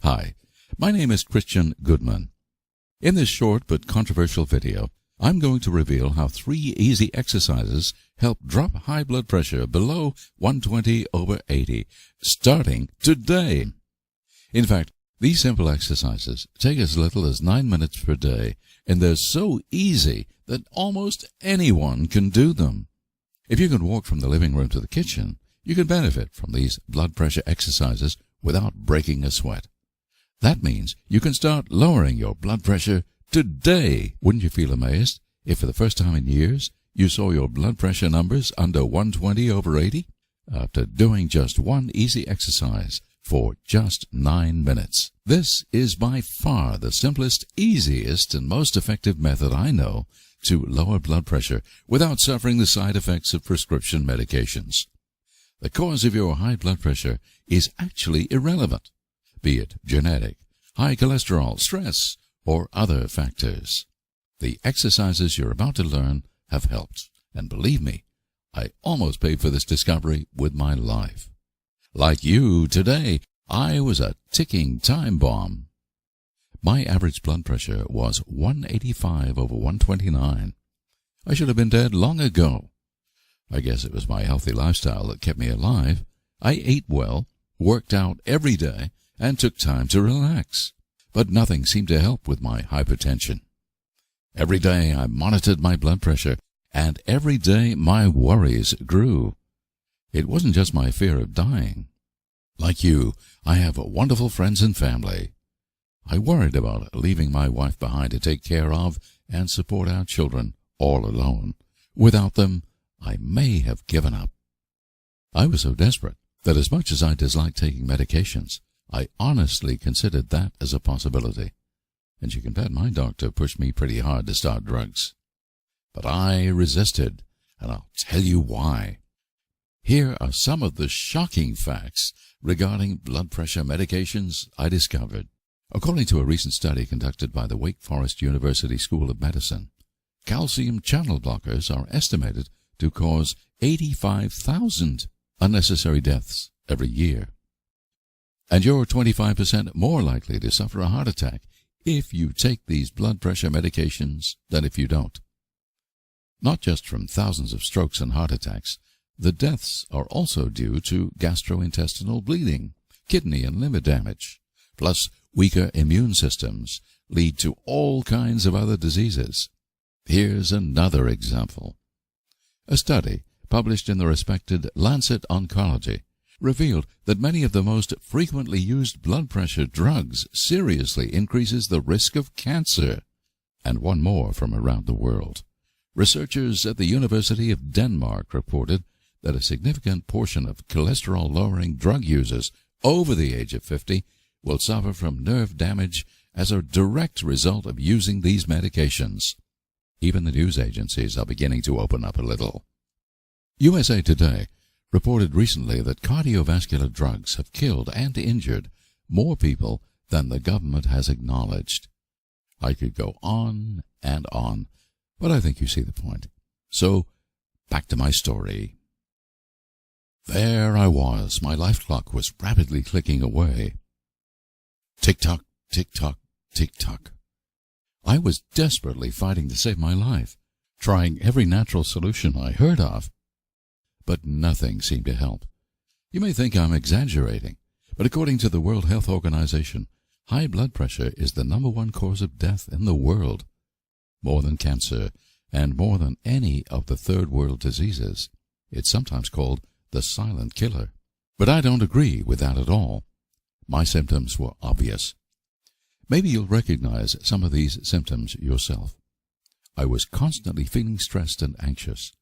Hi, my name is Goodman. In this short but controversial video, I'm going to reveal how 3 easy exercises help drop high blood pressure below 120/80, starting today. In fact, these simple exercises take as little as 9 minutes per day, and they're so easy that almost anyone can do them. If you can walk from the living room to the kitchen, you can benefit from these blood pressure exercises without breaking a sweat. That means you can start lowering your blood pressure today. Wouldn't you feel amazed if for the first time in years you saw your blood pressure numbers under 120/80? After doing just one easy exercise for just 9 minutes. This is by far the simplest, easiest, and most effective method I know to lower blood pressure without suffering the side effects of prescription medications. The cause of your high blood pressure is actually irrelevant, be it genetic, high cholesterol, stress, or other factors. The exercises you're about to learn have helped, and believe me, I almost paid for this discovery with my life. Like you today, I was a ticking time bomb. My average blood pressure was 185/129. I should have been dead long ago. I guess it was my healthy lifestyle that kept me alive. I ate well, worked out every day, and took time to relax. But nothing seemed to help with my hypertension. Every day I monitored my blood pressure, and every day my worries grew. It wasn't just my fear of dying. Like you, I have wonderful friends and family. I worried about leaving my wife behind to take care of and support our children all alone. Without them, I may have given up. I was so desperate that as much as I disliked taking medications, I honestly considered that as a possibility. And you can bet my doctor pushed me pretty hard to start drugs. But I resisted, and I'll tell you why. Here are some of the shocking facts regarding blood pressure medications I discovered. According to a recent study conducted by the Wake Forest University School of Medicine, calcium channel blockers are estimated to cause 85,000 unnecessary deaths every year. And you're 25% more likely to suffer a heart attack if you take these blood pressure medications than if you don't. Not just from thousands of strokes and heart attacks, the deaths are also due to gastrointestinal bleeding, kidney and liver damage, plus weaker immune systems lead to all kinds of other diseases. Here's another example. A study published in the respected Lancet Oncology revealed that many of the most frequently used blood pressure drugs seriously increases the risk of cancer. And one more from around the world. Researchers at the University of Denmark reported that a significant portion of cholesterol-lowering drug users over the age of 50 will suffer from nerve damage as a direct result of using these medications. Even the news agencies are beginning to open up a little. USA Today reported recently that cardiovascular drugs have killed and injured more people than the government has acknowledged. I could go on and on, but I think you see the point. So, back to my story. There I was. My life clock was rapidly clicking away. Tick-tock, tick-tock, tick-tock. I was desperately fighting to save my life, trying every natural solution I heard of. But nothing seemed to help. You may think I'm exaggerating, but according to the World Health Organization, high blood pressure is the #1 cause of death in the world. More than cancer, and more than any of the third world diseases. It's sometimes called the silent killer. But I don't agree with that at all. My symptoms were obvious. Maybe you'll recognize some of these symptoms yourself. I was constantly feeling stressed and anxious.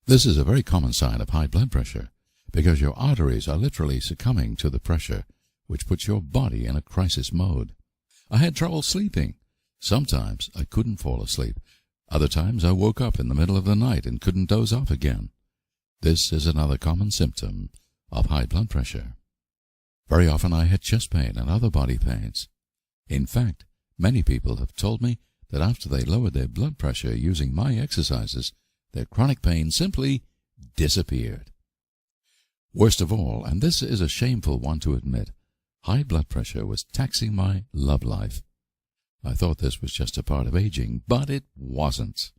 This is a very common sign of high blood pressure, because your arteries are literally succumbing to the pressure, which puts your body in a crisis mode. I had trouble sleeping. Sometimes I couldn't fall asleep. Other times I woke up in the middle of the night and couldn't doze off again. This is another common symptom of high blood pressure. Very often I had chest pain and other body pains. In fact, many people have told me that after they lowered their blood pressure using my exercises, their chronic pain simply disappeared. Worst of all, and this is a shameful one to admit, high blood pressure was taxing my love life. I thought this was just a part of aging, but it wasn't.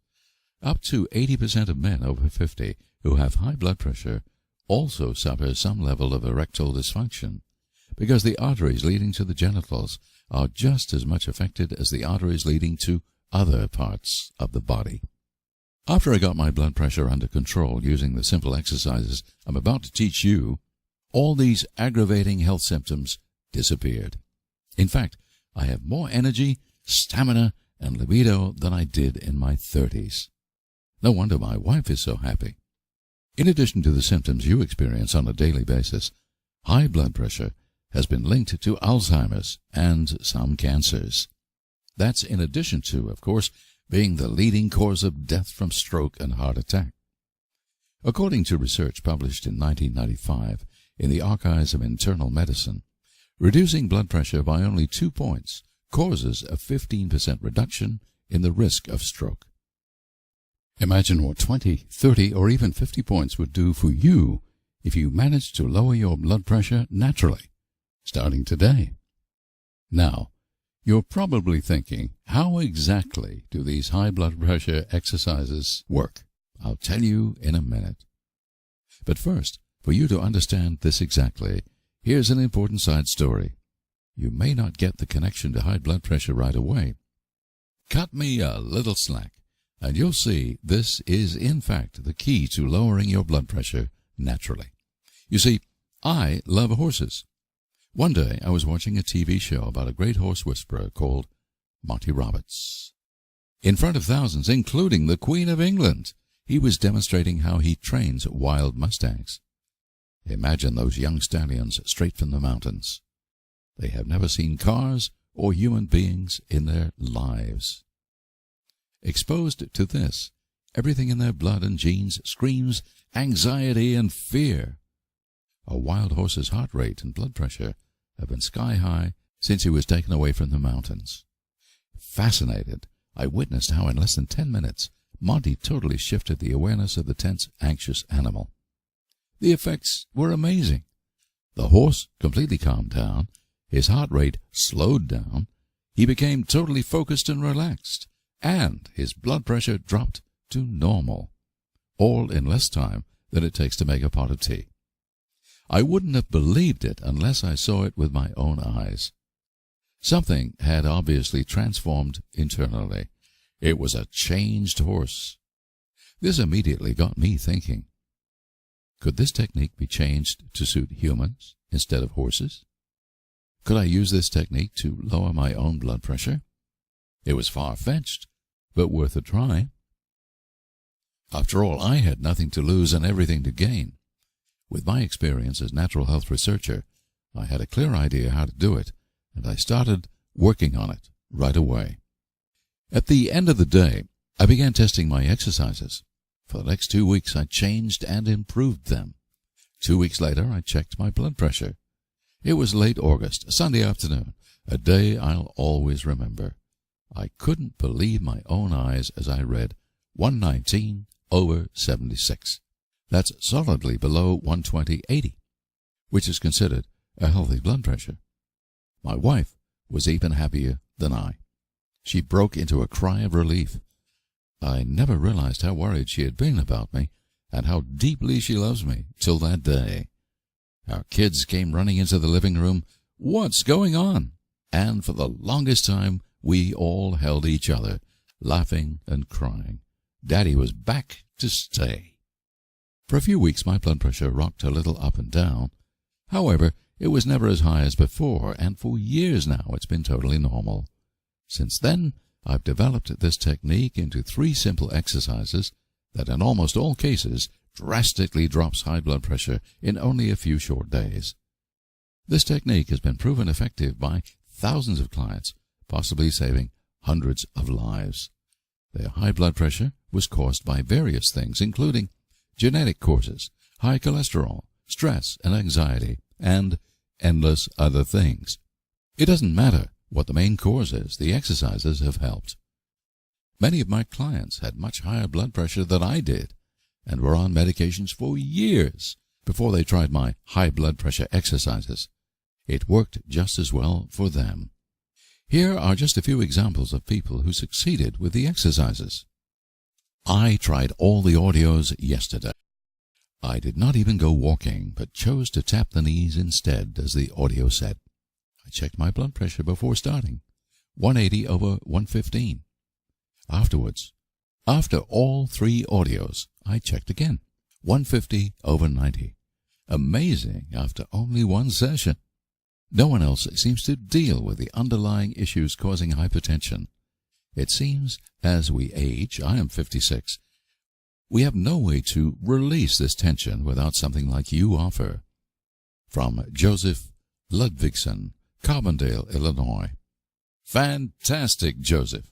Up to 80% of men over 50 who have high blood pressure also suffer some level of erectile dysfunction, because the arteries leading to the genitals are just as much affected as the arteries leading to other parts of the body. After I got my blood pressure under control using the simple exercises I'm about to teach you, all these aggravating health symptoms disappeared. In fact, I have more energy, stamina, and libido than I did in my 30s. No wonder my wife is so happy. In addition to the symptoms you experience on a daily basis, high blood pressure has been linked to Alzheimer's and some cancers. That's in addition to, of course, being the leading cause of death from stroke and heart attack. According to research published in 1995 in the Archives of Internal Medicine, reducing blood pressure by only 2 points causes a 15% reduction in the risk of stroke. Imagine what 20, 30, or even 50 points would do for you if you managed to lower your blood pressure naturally, starting today. Now, you're probably thinking, how exactly do these high blood pressure exercises work? I'll tell you in a minute. But first, for you to understand this exactly, here's an important side story. You may not get the connection to high blood pressure right away. Cut me a little slack, and you'll see this is in fact the key to lowering your blood pressure naturally. You see, I love horses. One day I was watching a TV show about a great horse whisperer called Monty Roberts. In front of thousands, including the Queen of England, he was demonstrating how he trains wild mustangs. Imagine those young stallions straight from the mountains. They have never seen cars or human beings in their lives. Exposed to this, everything in their blood and genes screams anxiety and fear. A wild horse's heart rate and blood pressure have been sky high since he was taken away from the mountains. Fascinated, I witnessed how in less than 10 minutes, Monty totally shifted the awareness of the tense, anxious animal. The effects were amazing. The horse completely calmed down, his heart rate slowed down, he became totally focused and relaxed, and his blood pressure dropped to normal, all in less time than it takes to make a pot of tea. I wouldn't have believed it unless I saw it with my own eyes. Something had obviously transformed internally. It was a changed horse. This immediately got me thinking. Could this technique be changed to suit humans instead of horses? Could I use this technique to lower my own blood pressure? It was far-fetched, but worth a try. After all, I had nothing to lose and everything to gain. With my experience as natural health researcher, I had a clear idea how to do it, and I started working on it right away. At the end of the day, I began testing my exercises. For the next 2 weeks, I changed and improved them. 2 weeks later, I checked my blood pressure. It was late August, a Sunday afternoon, a day I'll always remember. I couldn't believe my own eyes as I read 119/76. That's solidly below 120/80, which is considered a healthy blood pressure. My wife was even happier than I. She broke into a cry of relief. I never realized how worried she had been about me, and how deeply she loves me till that day. Our kids came running into the living room. "What's going on?" And for the longest time, we all held each other, laughing and crying. Daddy was back to stay. For a few weeks, my blood pressure rocked a little up and down. However, it was never as high as before, and for years now it's been totally normal. Since then, I've developed this technique into 3 simple exercises that in almost all cases drastically drops high blood pressure in only a few short days. This technique has been proven effective by thousands of clients, possibly saving hundreds of lives. Their high blood pressure was caused by various things, including genetic causes, high cholesterol, stress and anxiety, and endless other things. It doesn't matter what the main cause is, the exercises have helped. Many of my clients had much higher blood pressure than I did, and were on medications for years before they tried my high blood pressure exercises. It worked just as well for them. Here are just a few examples of people who succeeded with the exercises. I tried all the audios yesterday. I did not even go walking, but chose to tap the knees instead, as the audio said. I checked my blood pressure before starting, 180/115. Afterwards, after all 3 audios, I checked again, 150/90. Amazing after only 1 session. No one else seems to deal with the underlying issues causing hypertension. It seems as we age, I am 56, we have no way to release this tension without something like you offer. From Joseph Ludvigson, Carbondale, Illinois. Fantastic, Joseph.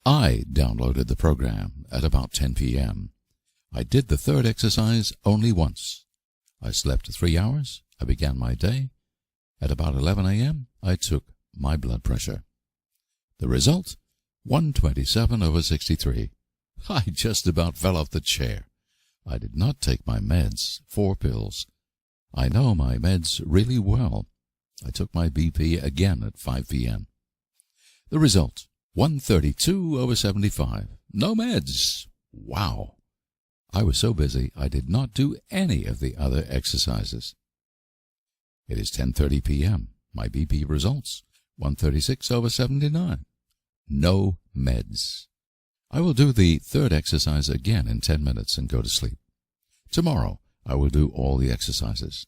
I downloaded the program at about 10 p.m. I did the 3rd exercise only once. I slept 3 hours. I began my day. At about 11 a.m., I took my blood pressure. The result? 127/63. I just about fell off the chair. I did not take my meds, 4 pills. I know my meds really well. I took my BP again at 5 p.m. The result? 132/75. No meds. Wow. I was so busy I did not do any of the other exercises. It is 10:30 p.m. My BP results, 136/79. No meds. I will do the 3rd exercise again in 10 minutes and go to sleep. Tomorrow I will do all the exercises.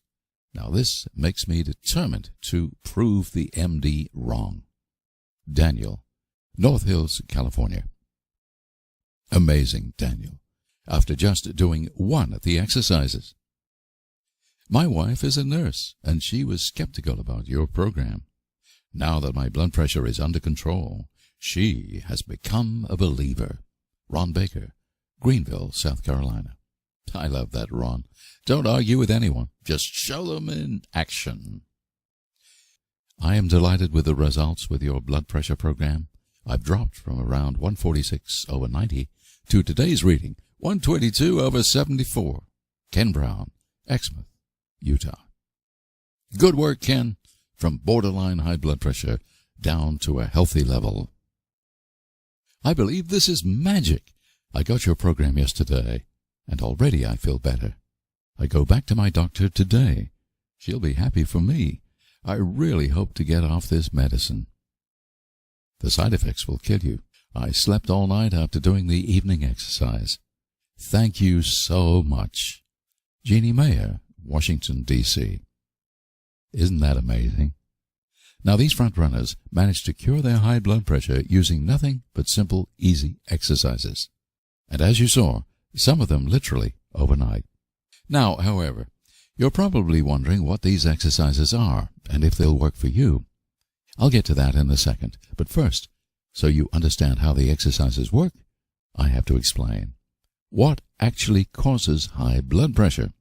Now this makes me determined to prove the MD wrong. Daniel, North Hills, California. Amazing, Daniel, after just doing 1 of the exercises. My wife is a nurse, and she was skeptical about your program. Now that my blood pressure is under control, she has become a believer. Ron Baker, Greenville, South Carolina. I love that, Ron. Don't argue with anyone. Just show them in action. I am delighted with the results with your blood pressure program. I've dropped from around 146/90 to today's reading, 122/74. Ken Brown, Exmouth, Utah. Good work, Ken. From borderline high blood pressure down to a healthy level. I believe this is magic. I got your program yesterday, and already I feel better. I go back to my doctor today. She'll be happy for me. I really hope to get off this medicine. The side effects will kill you. I slept all night after doing the evening exercise. Thank you so much. Jeannie Mayer, Washington, D.C. Isn't that amazing? Now, these front runners managed to cure their high blood pressure using nothing but simple, easy exercises. And as you saw, some of them literally overnight. Now, however, you're probably wondering what these exercises are and if they'll work for you. I'll get to that in a second, but first, so you understand how the exercises work, I have to explain. What actually causes high blood pressure?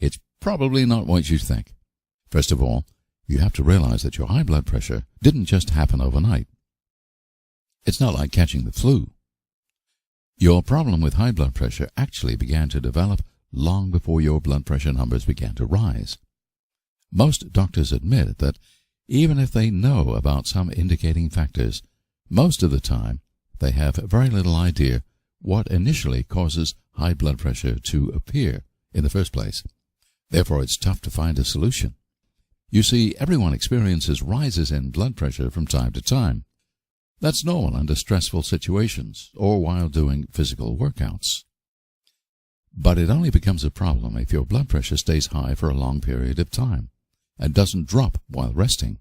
It's probably not what you think. First of all, you have to realize that your high blood pressure didn't just happen overnight. It's not like catching the flu. Your problem with high blood pressure actually began to develop long before your blood pressure numbers began to rise. Most doctors admit that even if they know about some indicating factors, most of the time they have very little idea what initially causes high blood pressure to appear in the first place. Therefore, it's tough to find a solution. You see, everyone experiences rises in blood pressure from time to time. That's normal under stressful situations or while doing physical workouts. But it only becomes a problem if your blood pressure stays high for a long period of time and doesn't drop while resting.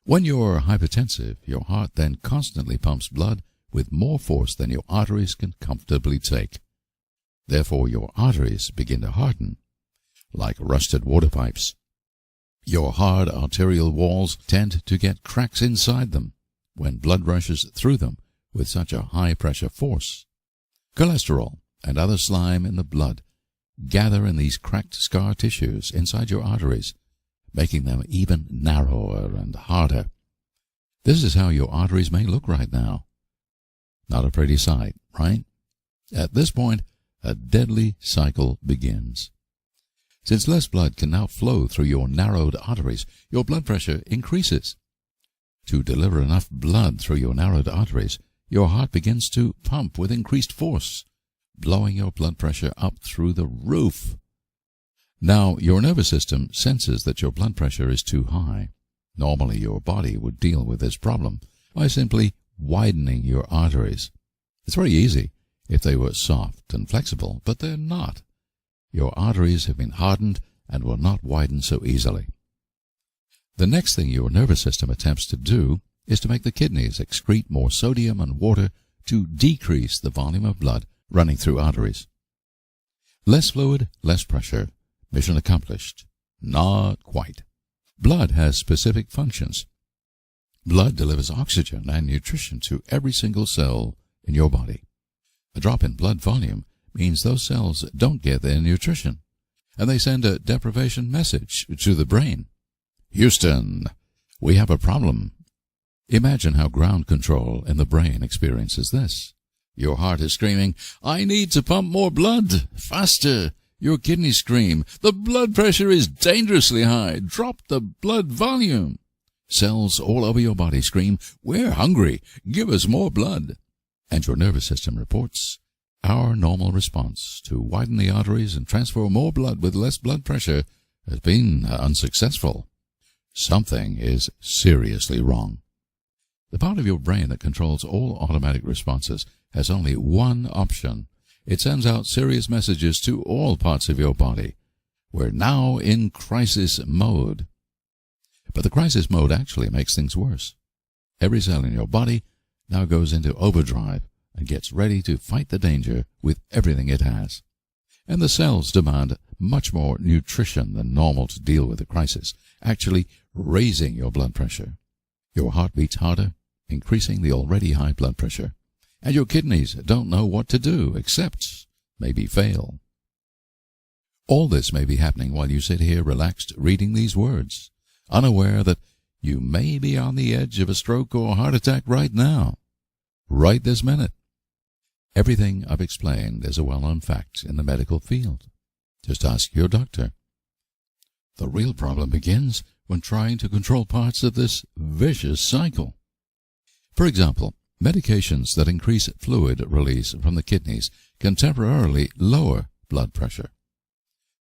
When you're hypertensive, your heart then constantly pumps blood with more force than your arteries can comfortably take. Therefore, your arteries begin to harden, like rusted water pipes. Your hard arterial walls tend to get cracks inside them when blood rushes through them with such a high-pressure force. Cholesterol and other slime in the blood gather in these cracked scar tissues inside your arteries, making them even narrower and harder. This is how your arteries may look right now. Not a pretty sight, right? At this point, a deadly cycle begins. Since less blood can now flow through your narrowed arteries, your blood pressure increases. To deliver enough blood through your narrowed arteries, your heart begins to pump with increased force, blowing your blood pressure up through the roof. Now, your nervous system senses that your blood pressure is too high. Normally, your body would deal with this problem by simply widening your arteries. It's very easy if they were soft and flexible, but they're not. Your arteries have been hardened and will not widen so easily. The next thing your nervous system attempts to do is to make the kidneys excrete more sodium and water to decrease the volume of blood running through arteries. Less fluid, less pressure. Mission accomplished. Not quite. Blood has specific functions. Blood delivers oxygen and nutrition to every single cell in your body. A drop in blood volume means those cells don't get their nutrition, and they send a deprivation message to the brain. Houston, we have a problem. Imagine how ground control in the brain experiences this. Your heart is screaming, I need to pump more blood, faster. Your kidneys scream, the blood pressure is dangerously high, drop the blood volume. Cells all over your body scream, we're hungry, give us more blood. And your nervous system reports, our normal response to widen the arteries and transfer more blood with less blood pressure has been unsuccessful. Something is seriously wrong. The part of your brain that controls all automatic responses has only one option. It sends out serious messages to all parts of your body. We're now in crisis mode. But the crisis mode actually makes things worse. Every cell in your body now goes into overdrive and gets ready to fight the danger with everything it has. And the cells demand much more nutrition than normal to deal with the crisis, actually raising your blood pressure. Your heart beats harder, increasing the already high blood pressure. And your kidneys don't know what to do except maybe fail. All this may be happening while you sit here relaxed reading these words, unaware that you may be on the edge of a stroke or heart attack right now, right this minute. Everything I've explained is a well-known fact in the medical field. Just ask your doctor. The real problem begins when trying to control parts of this vicious cycle. For example, medications that increase fluid release from the kidneys can temporarily lower blood pressure.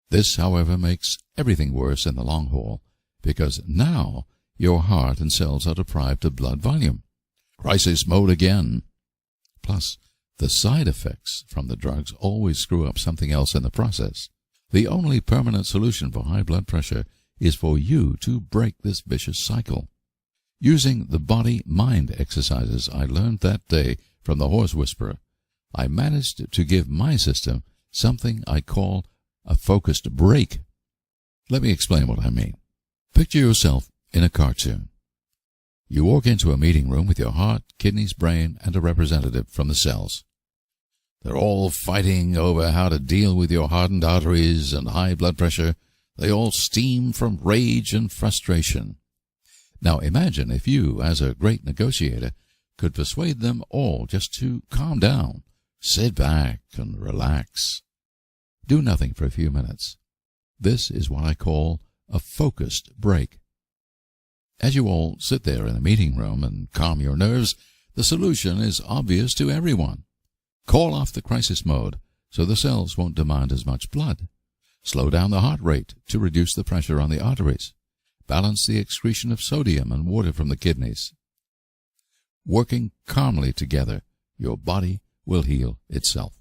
This, however, makes everything worse in the long haul, because now your heart and cells are deprived of blood volume. Crisis mode again. Plus, the side effects from the drugs always screw up something else in the process. The only permanent solution for high blood pressure is for you to break this vicious cycle. Using the body-mind exercises I learned that day from the horse whisperer, I managed to give my system something I call a focused break. Let me explain what I mean. Picture yourself in a cartoon. You walk into a meeting room with your heart, kidneys, brain, and a representative from the cells. They're all fighting over how to deal with your hardened arteries and high blood pressure. They all steam from rage and frustration. Now imagine if you, as a great negotiator, could persuade them all just to calm down, sit back and relax. Do nothing for a few minutes. This is what I call a focused break. As you all sit there in the meeting room and calm your nerves, the solution is obvious to everyone. Call off the crisis mode so the cells won't demand as much blood. Slow down the heart rate to reduce the pressure on the arteries. Balance the excretion of sodium and water from the kidneys. Working calmly together, your body will heal itself.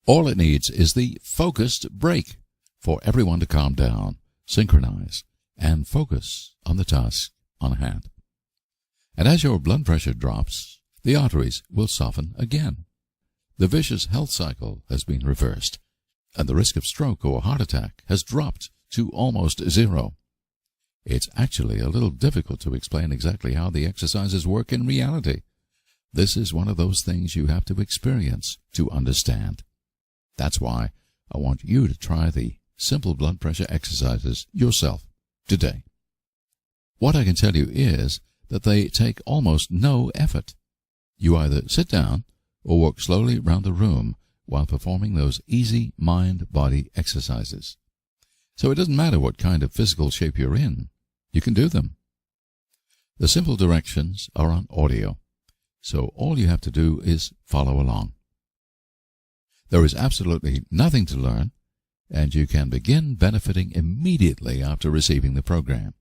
All it needs is the focused break for everyone to calm down, synchronize, and focus on the task on hand. And as your blood pressure drops, the arteries will soften again. The vicious health cycle has been reversed, and the risk of stroke or heart attack has dropped to almost zero. It's actually a little difficult to explain exactly how the exercises work in reality. This is one of those things you have to experience to understand. That's why I want you to try the simple blood pressure exercises yourself today. What I can tell you is that they take almost no effort. You either sit down or walk slowly round the room while performing those easy mind-body exercises. So it doesn't matter what kind of physical shape you're in, you can do them. The simple directions are on audio, so all you have to do is follow along. There is absolutely nothing to learn, and you can begin benefiting immediately after receiving the program.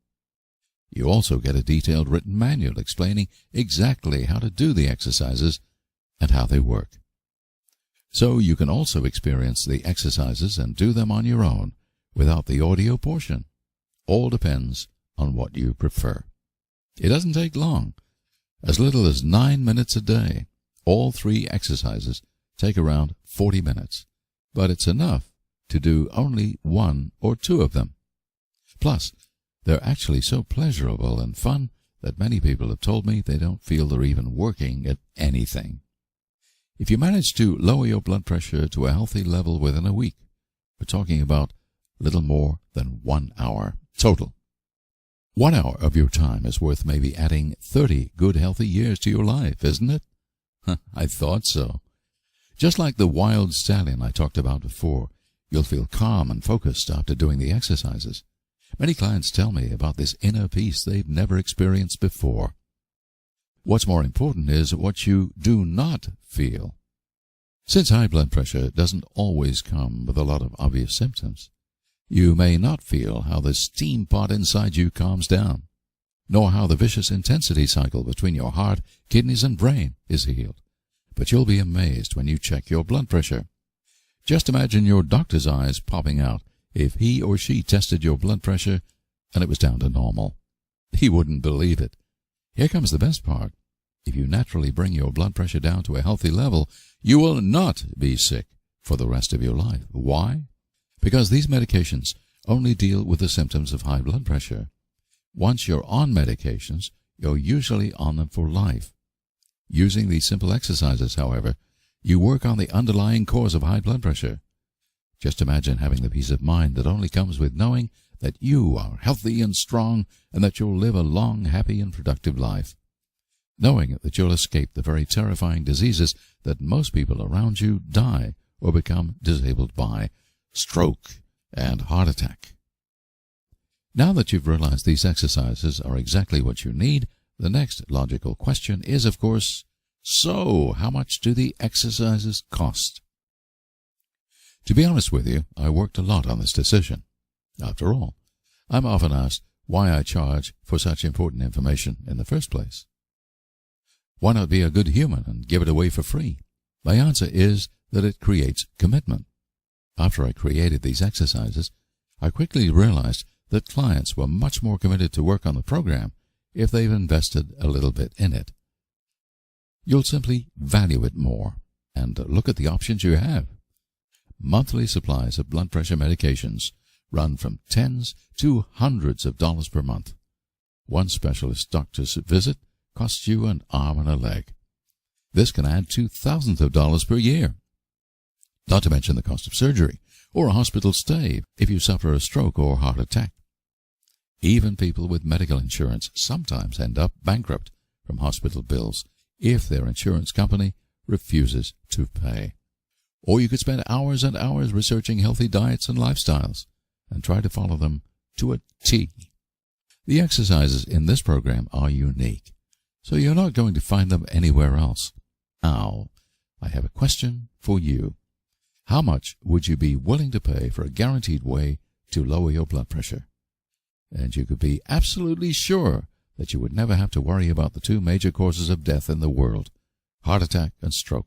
You also get a detailed written manual explaining exactly how to do the exercises and how they work. So you can also experience the exercises and do them on your own without the audio portion. All depends on what you prefer. It doesn't take long. As little as 9 minutes a day. All 3 exercises take around 40 minutes, but it's enough to do only 1 or 2 of them. Plus, they're actually so pleasurable and fun that many people have told me they don't feel they're even working at anything. If you manage to lower your blood pressure to a healthy level within a week, we're talking about little more than 1 hour total. 1 hour of your time is worth maybe adding 30 good healthy years to your life, isn't it? I thought so. Just like the wild stallion I talked about before, you'll feel calm and focused after doing the exercises. Many clients tell me about this inner peace they've never experienced before. What's more important is what you do not feel. Since high blood pressure doesn't always come with a lot of obvious symptoms, you may not feel how the steam pot inside you calms down, nor how the vicious intensity cycle between your heart, kidneys, and brain is healed. But you'll be amazed when you check your blood pressure. Just imagine your doctor's eyes popping out if he or she tested your blood pressure and it was down to normal. He wouldn't believe it. Here comes the best part. If you naturally bring your blood pressure down to a healthy level, you will not be sick for the rest of your life. Why? Because these medications only deal with the symptoms of high blood pressure. Once you're on medications, you're usually on them for life. Using these simple exercises, however, you work on the underlying cause of high blood pressure. Just imagine having the peace of mind that only comes with knowing that you are healthy and strong and that you'll live a long, happy, and productive life. Knowing that you'll escape the very terrifying diseases that most people around you die or become disabled by: stroke and heart attack. Now that you've realized these exercises are exactly what you need, the next logical question is, of course, so how much do the exercises cost? To be honest with you, I worked a lot on this decision. After all, I'm often asked why I charge for such important information in the first place. Why not be a good human and give it away for free? My answer is that it creates commitment. After I created these exercises, I quickly realized that clients were much more committed to work on the program if they've invested a little bit in it. You'll simply value it more and look at the options you have. Monthly supplies of blood pressure medications run from tens to hundreds of dollars per month. One specialist doctor's visit costs you an arm and a leg. This can add to thousands of dollars per year. Not to mention the cost of surgery or a hospital stay if you suffer a stroke or heart attack. Even people with medical insurance sometimes end up bankrupt from hospital bills if their insurance company refuses to pay. Or you could spend hours and hours researching healthy diets and lifestyles and try to follow them to a T. The exercises in this program are unique, so you're not going to find them anywhere else. Now, I have a question for you. How much would you be willing to pay for a guaranteed way to lower your blood pressure? And you could be absolutely sure that you would never have to worry about the 2 major causes of death in the world, heart attack and stroke,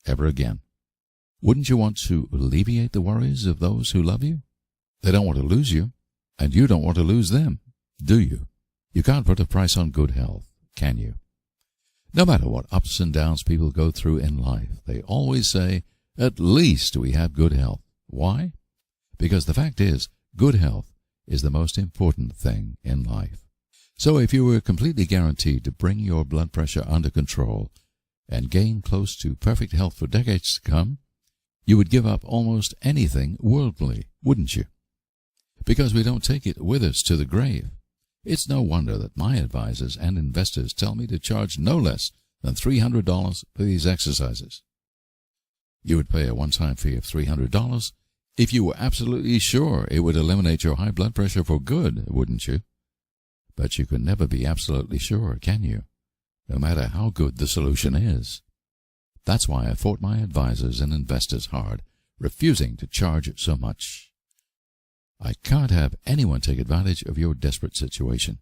ever again. Wouldn't you want to alleviate the worries of those who love you? They don't want to lose you, and you don't want to lose them, do you? You can't put a price on good health, can you? No matter what ups and downs people go through in life, they always say, at least we have good health. Why? Because the fact is, good health is the most important thing in life. So if you were completely guaranteed to bring your blood pressure under control and gain close to perfect health for decades to come, you would give up almost anything worldly, wouldn't you? Because we don't take it with us to the grave. It's no wonder that my advisors and investors tell me to charge no less than $300 for these exercises. You would pay a one-time fee of $300 if you were absolutely sure it would eliminate your high blood pressure for good, wouldn't you? But you can never be absolutely sure, can you? No matter how good the solution is. That's why I fought my advisors and investors hard, refusing to charge so much. I can't have anyone take advantage of your desperate situation.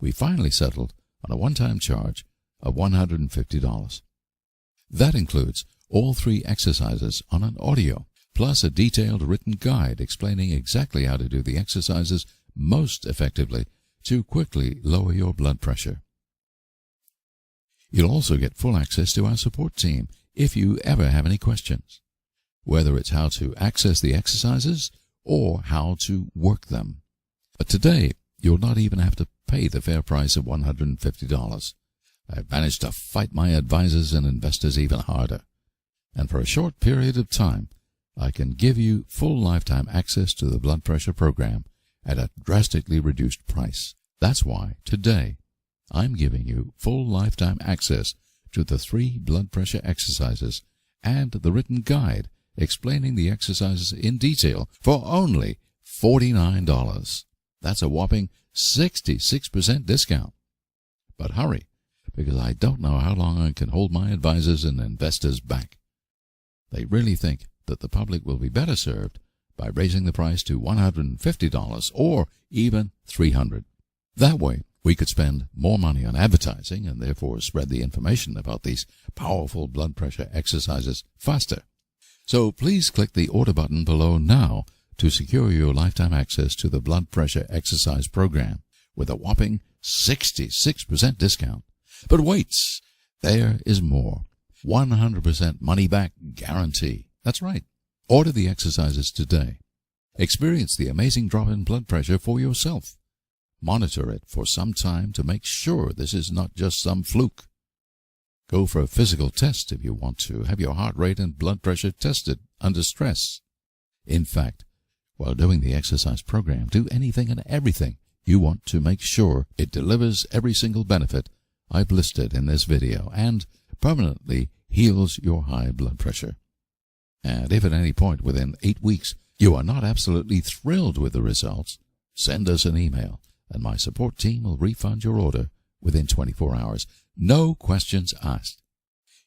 We finally settled on a one-time charge of $150. That includes all 3 exercises on an audio, plus a detailed written guide explaining exactly how to do the exercises most effectively to quickly lower your blood pressure. You'll also get full access to our support team if you ever have any questions, whether it's how to access the exercises or how to work them. But today, you'll not even have to pay the fair price of $150. I've managed to fight my advisors and investors even harder. And for a short period of time, I can give you full lifetime access to the blood pressure program at a drastically reduced price. That's why, today, I'm giving you full lifetime access to the 3 blood pressure exercises and the written guide explaining the exercises in detail for only $49. That's a whopping 66% discount. But hurry, because I don't know how long I can hold my advisors and investors back. They really think that the public will be better served by raising the price to $150 or even $300. That way, we could spend more money on advertising and therefore spread the information about these powerful blood pressure exercises faster. So please click the order button below now to secure your lifetime access to the blood pressure exercise program with a whopping 66% discount. But wait, there is more. 100% money-back guarantee. That's right. Order the exercises today. Experience the amazing drop in blood pressure for yourself. Monitor it for some time to make sure this is not just some fluke. Go for a physical test if you want to. Have your heart rate and blood pressure tested under stress. In fact, while doing the exercise program, do anything and everything you want to make sure it delivers every single benefit I've listed in this video and permanently heals your high blood pressure. And if at any point within 8 weeks you are not absolutely thrilled with the results, send us an email and my support team will refund your order within 24 hours. No questions asked.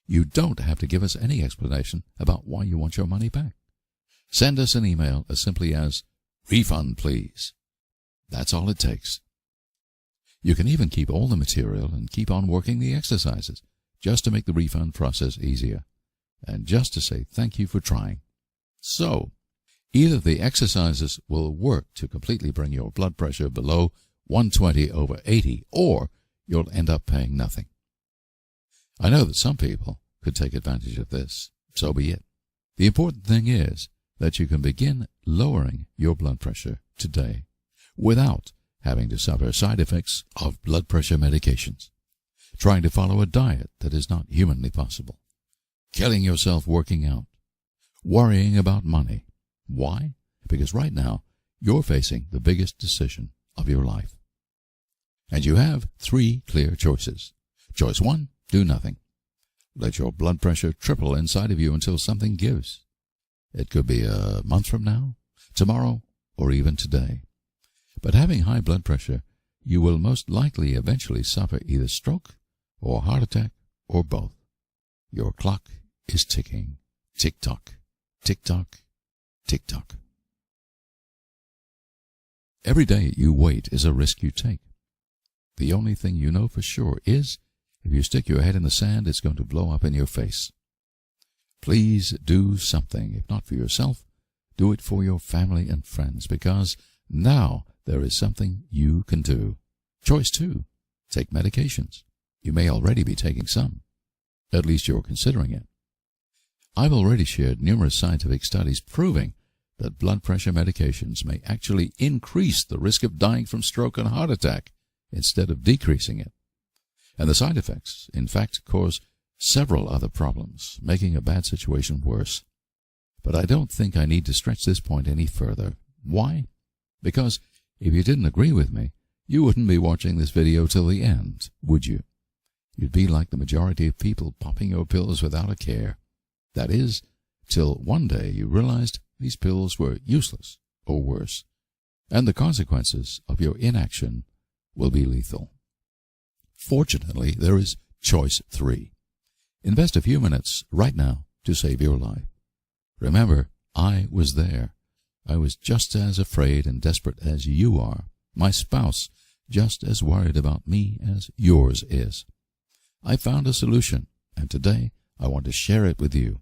You don't have to give us any explanation about why you want your money back. Send us an email as simply as, "Refund, please." That's all it takes. You can even keep all the material and keep on working the exercises, just to make the refund process easier, and just to say thank you for trying. So, either the exercises will work to completely bring your blood pressure below 120/80, or you'll end up paying nothing. I know that some people could take advantage of this. So be it. The important thing is that you can begin lowering your blood pressure today without having to suffer side effects of blood pressure medications, trying to follow a diet that is not humanly possible, killing yourself working out, worrying about money. Why? Because right now you're facing the biggest decision of your life. And you have 3 clear choices. Choice 1, do nothing. Let your blood pressure triple inside of you until something gives. It could be a month from now, tomorrow, or even today. But having high blood pressure, you will most likely eventually suffer either stroke or heart attack or both. Your clock is ticking. Tick-tock, tick-tock, tick-tock. Every day you wait is a risk you take. The only thing you know for sure is if you stick your head in the sand, it's going to blow up in your face. Please do something. If not for yourself, do it for your family and friends, because now there is something you can do. Choice 2, take medications. You may already be taking some. At least you're considering it. I've already shared numerous scientific studies proving that blood pressure medications may actually increase the risk of dying from stroke and heart attack instead of decreasing it. And the side effects, in fact, cause several other problems, making a bad situation worse. But I don't think I need to stretch this point any further. Why? Because if you didn't agree with me, you wouldn't be watching this video till the end, would you? You'd be like the majority of people popping your pills without a care. That is, till one day you realized these pills were useless or worse, and the consequences of your inaction will be lethal. Fortunately, there is choice 3. Invest a few minutes right now to save your life. Remember, I was there. I was just as afraid and desperate as you are. My spouse just as worried about me as yours is. I found a solution, and today I want to share it with you.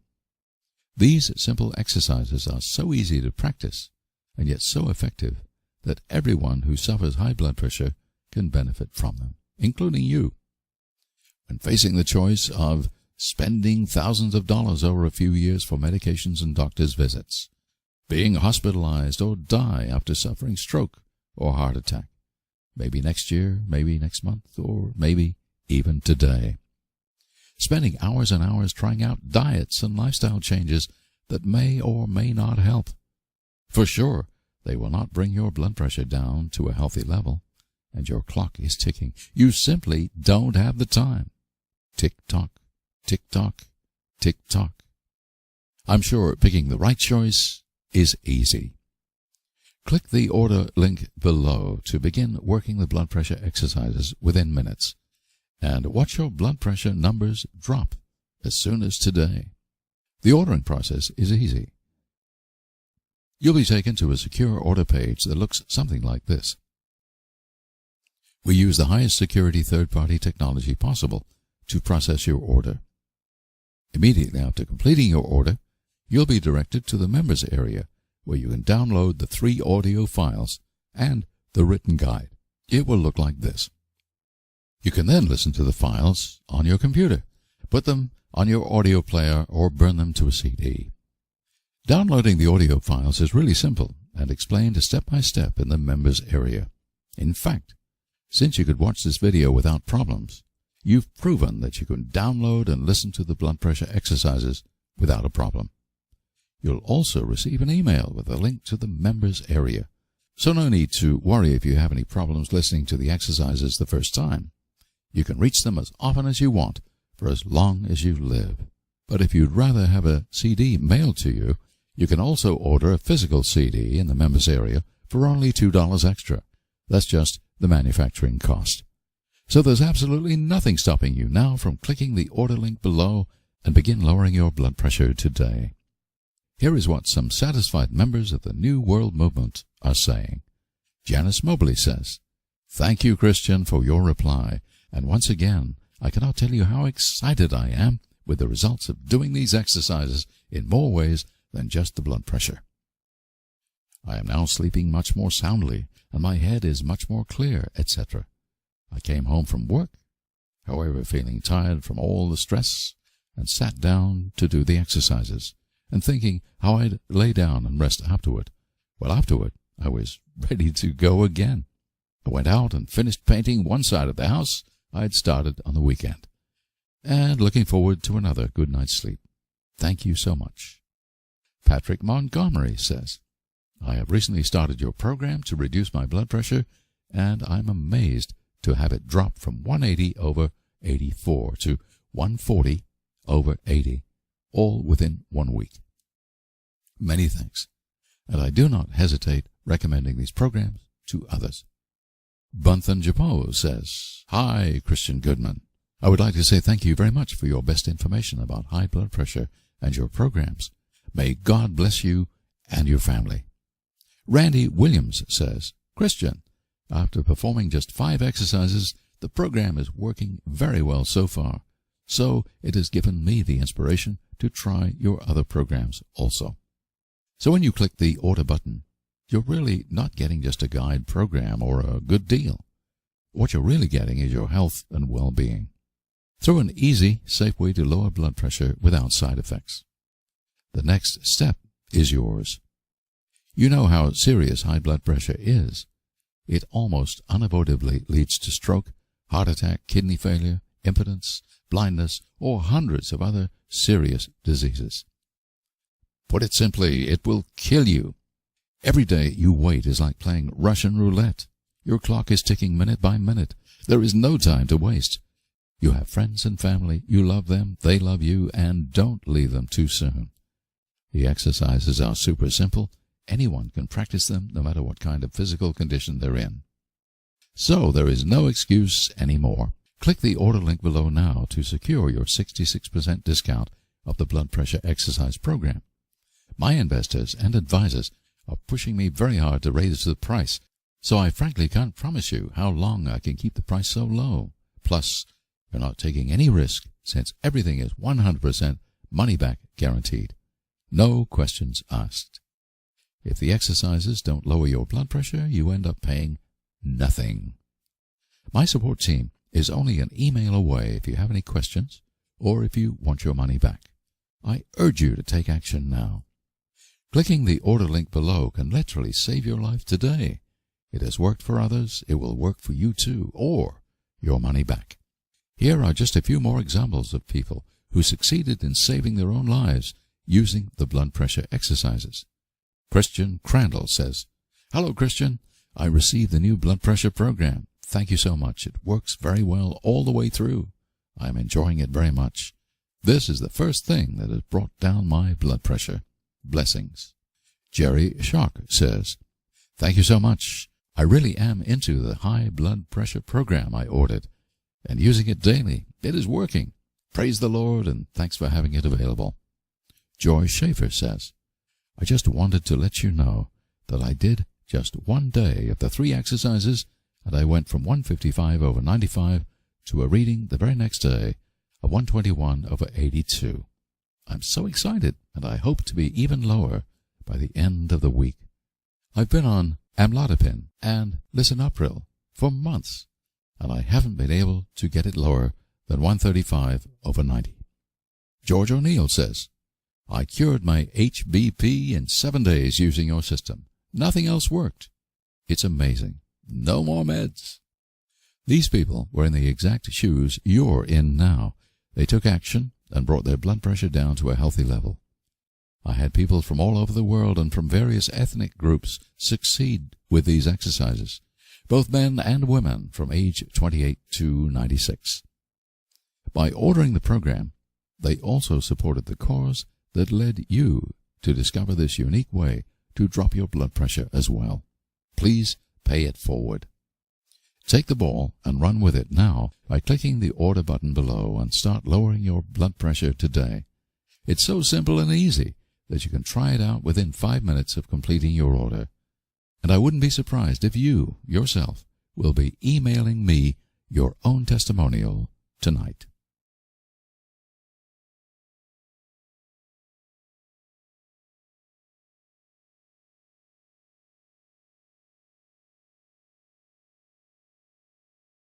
These simple exercises are so easy to practice, and yet so effective, that everyone who suffers high blood pressure can benefit from them, including you. When facing the choice of spending thousands of dollars over a few years for medications and doctor's visits, being hospitalized or die after suffering stroke or heart attack, maybe next year, maybe next month, or maybe even today. Spending hours and hours trying out diets and lifestyle changes that may or may not help. For sure, they will not bring your blood pressure down to a healthy level, and your clock is ticking. You simply don't have the time. Tick-tock, tick-tock, tick-tock. I'm sure picking the right choice is easy. Click the order link below to begin working the blood pressure exercises within minutes, and watch your blood pressure numbers drop as soon as today. The ordering process is easy. You'll be taken to a secure order page that looks something like this. We use the highest security third-party technology possible to process your order. Immediately after completing your order, you'll be directed to the members area, where you can download the 3 audio files and the written guide. It will look like this. You can then listen to the files on your computer, put them on your audio player, or burn them to a CD. Downloading the audio files is really simple and explained step by step in the members area. In fact, since you could watch this video without problems, you've proven that you can download and listen to the blood pressure exercises without a problem. You'll also receive an email with a link to the members area, so no need to worry if you have any problems listening to the exercises the first time. You can reach them as often as you want for as long as you live. But if you'd rather have a CD mailed to you, you can also order a physical CD in the members area for only $2 extra. That's just the manufacturing cost. So there's absolutely nothing stopping you now from clicking the order link below and begin lowering your blood pressure today. Here is what some satisfied members of the New World Movement are saying. Janice Mobley says, "Thank you, Christian, for your reply. And once again, I cannot tell you how excited I am with the results of doing these exercises in more ways than just the blood pressure. I am now sleeping much more soundly, and my head is much more clear, etc. I came home from work, however, feeling tired from all the stress, and sat down to do the exercises, and thinking how I'd lay down and rest afterward. Well, afterward, I was ready to go again. I went out and finished painting one side of the house I had started on the weekend, and looking forward to another good night's sleep. Thank you so much." Patrick Montgomery says, "I have recently started your program to reduce my blood pressure, and I'm amazed to have it drop from 180/84 to 140/80, all within 1 week. Many thanks, and I do not hesitate recommending these programs to others." Bunthan Japo says, "Hi, Christian Goodman. I would like to say thank you very much for your best information about high blood pressure and your programs. May God bless you and your family." Randy Williams says, "Christian, after performing just 5 exercises, the program is working very well so far, so it has given me the inspiration to try your other programs also." So when you click the order button, you're really not getting just a guide program or a good deal. What you're really getting is your health and well-being, through an easy, safe way to lower blood pressure without side effects. The next step is yours. You know how serious high blood pressure is. It almost unavoidably leads to stroke, heart attack, kidney failure, impotence, blindness, or hundreds of other serious diseases. Put it simply, it will kill you. Every day you wait is like playing Russian roulette. Your clock is ticking minute by minute. There is no time to waste. You have friends and family. You love them, they love you, and don't leave them too soon. The exercises are super simple. Anyone can practice them no matter what kind of physical condition they're in. So there is no excuse anymore. Click the order link below now to secure your 66% discount of the blood pressure exercise program. My investors and advisors are pushing me very hard to raise the price, so I frankly can't promise you how long I can keep the price so low. Plus, you're not taking any risk since everything is 100% money back guaranteed. No questions asked. If the exercises don't lower your blood pressure, you end up paying nothing. My support team is only an email away if you have any questions or if you want your money back. I urge you to take action now. Clicking the order link below can literally save your life today. It has worked for others, it will work for you too, or your money back. Here are just a few more examples of people who succeeded in saving their own lives using the blood pressure exercises. Christian Crandall says, "Hello, Christian. I received the new blood pressure program. Thank you so much. It works very well all the way through. I am enjoying it very much. This is the first thing that has brought down my blood pressure. Blessings." Jerry Shock says, "Thank you so much. I really am into the high blood pressure program I ordered and using it daily. It is working. Praise the Lord and thanks for having it available." Joy Schaefer says, "I just wanted to let you know that I did just one day of the 3 exercises and I went from 155/95 to a reading the very next day of 121/82. I'm so excited and I hope to be even lower by the end of the week. I've been on amlodipine and lisinopril for months and I haven't been able to get it lower than 135/90. George O'Neill says, "I cured my HBP in 7 days using your system. Nothing else worked. It's amazing. No more meds." These people were in the exact shoes you're in now. They took action and brought their blood pressure down to a healthy level. I had people from all over the world and from various ethnic groups succeed with these exercises, both men and women from age 28 to 96. By ordering the program, they also supported the cause that led you to discover this unique way to drop your blood pressure as well. Please pay it forward. Take the ball and run with it now by clicking the order button below and start lowering your blood pressure today. It's so simple and easy that you can try it out within 5 minutes of completing your order. And I wouldn't be surprised if you, yourself, will be emailing me your own testimonial tonight.